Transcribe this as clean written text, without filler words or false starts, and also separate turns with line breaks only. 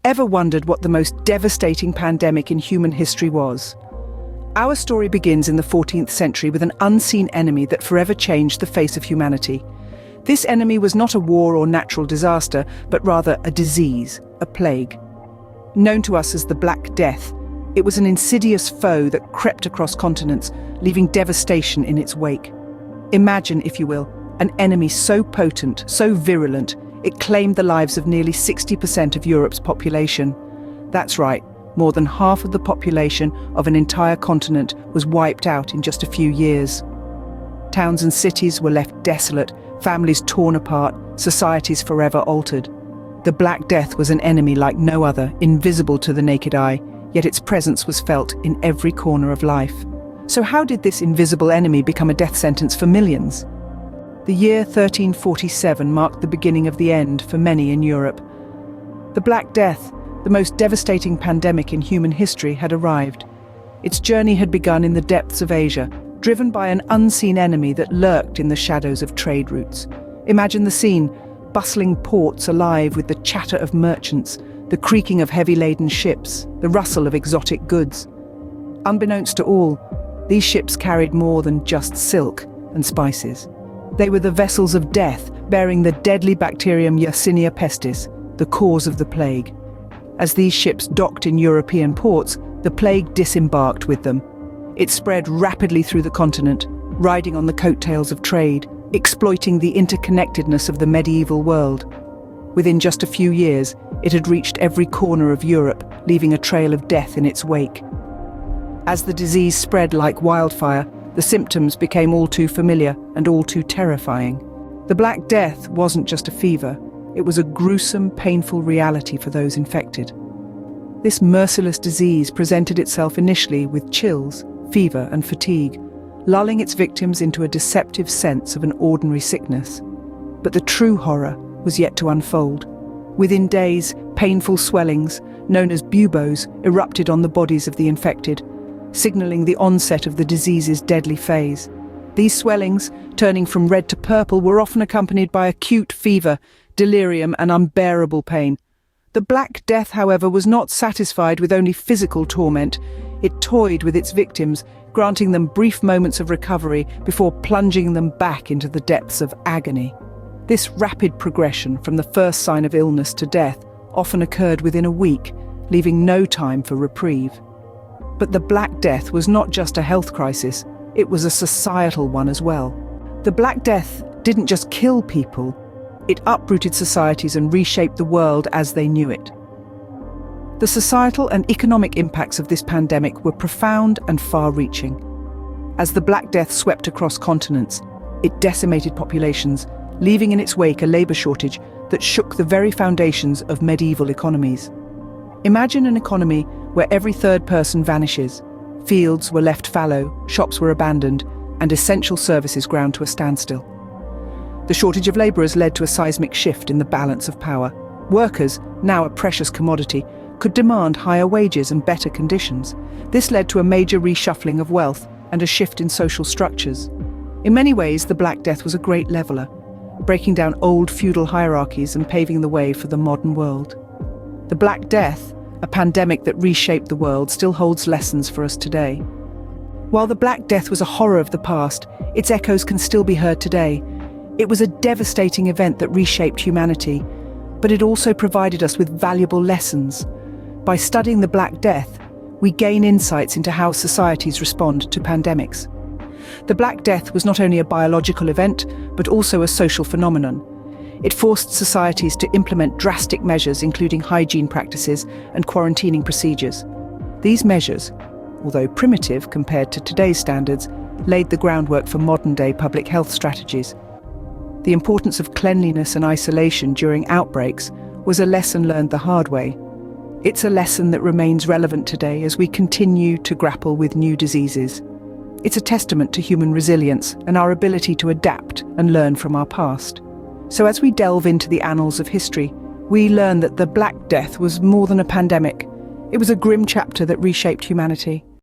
Ever wondered what the most devastating pandemic in human history was? Our story begins in the 14th century with an unseen enemy that forever changed the face of humanity. This enemy was not a war or natural disaster, but rather a disease, a plague. Known to us as the Black Death, it was an insidious foe that crept across continents, leaving devastation in its wake. Imagine, if you will, an enemy so potent, so virulent, it claimed the lives of nearly 60% of Europe's population. That's right, more than half of the population of an entire continent was wiped out in just a few years. Towns and cities were left desolate, families torn apart, societies forever altered. The Black Death was an enemy like no other, invisible to the naked eye, yet its presence was felt in every corner of life. So how did this invisible enemy become a death sentence for millions? The year 1347 marked the beginning of the end for many in Europe. The Black Death, the most devastating pandemic in human history, had arrived. Its journey had begun in the depths of Asia, driven by an unseen enemy that lurked in the shadows of trade routes. Imagine the scene, bustling ports alive with the chatter of merchants, the creaking of heavy-laden ships, the rustle of exotic goods. Unbeknownst to all, these ships carried more than just silk and spices. They were the vessels of death, bearing the deadly bacterium Yersinia pestis, the cause of the plague. As these ships docked in European ports, the plague disembarked with them. It spread rapidly through the continent, riding on the coattails of trade, exploiting the interconnectedness of the medieval world. Within just a few years, it had reached every corner of Europe, leaving a trail of death in its wake. As the disease spread like wildfire, the symptoms became all too familiar and all too terrifying. The Black Death wasn't just a fever, it was a gruesome, painful reality for those infected. This merciless disease presented itself initially with chills, fever and fatigue, lulling its victims into a deceptive sense of an ordinary sickness. But the true horror was yet to unfold. Within days, painful swellings, known as buboes, erupted on the bodies of the infected, signaling the onset of the disease's deadly phase. These swellings, turning from red to purple, were often accompanied by acute fever, delirium and unbearable pain. The Black Death, however, was not satisfied with only physical torment. It toyed with its victims, granting them brief moments of recovery before plunging them back into the depths of agony. This rapid progression from the first sign of illness to death often occurred within a week, leaving no time for reprieve. But the Black Death was not just a health crisis, it was a societal one as well. The Black Death didn't just kill people, it uprooted societies and reshaped the world as they knew it. The societal and economic impacts of this pandemic were profound and far-reaching. As the Black Death swept across continents, it decimated populations, leaving in its wake a labour shortage that shook the very foundations of medieval economies. Imagine an economy where every third person vanishes, fields were left fallow, shops were abandoned, and essential services ground to a standstill. The shortage of labourers led to a seismic shift in the balance of power. Workers, now a precious commodity, could demand higher wages and better conditions. This led to a major reshuffling of wealth and a shift in social structures. In many ways, the Black Death was a great leveller, breaking down old feudal hierarchies and paving the way for the modern world. The Black Death, a pandemic that reshaped the world, still holds lessons for us today. While the Black Death was a horror of the past, its echoes can still be heard today. It was a devastating event that reshaped humanity, but it also provided us with valuable lessons. By studying the Black Death, we gain insights into how societies respond to pandemics. The Black Death was not only a biological event, but also a social phenomenon. It forced societies to implement drastic measures, including hygiene practices and quarantining procedures. These measures, although primitive compared to today's standards, laid the groundwork for modern-day public health strategies. The importance of cleanliness and isolation during outbreaks was a lesson learned the hard way. It's a lesson that remains relevant today as we continue to grapple with new diseases. It's a testament to human resilience and our ability to adapt and learn from our past. So as we delve into the annals of history, we learn that the Black Death was more than a pandemic. It was a grim chapter that reshaped humanity.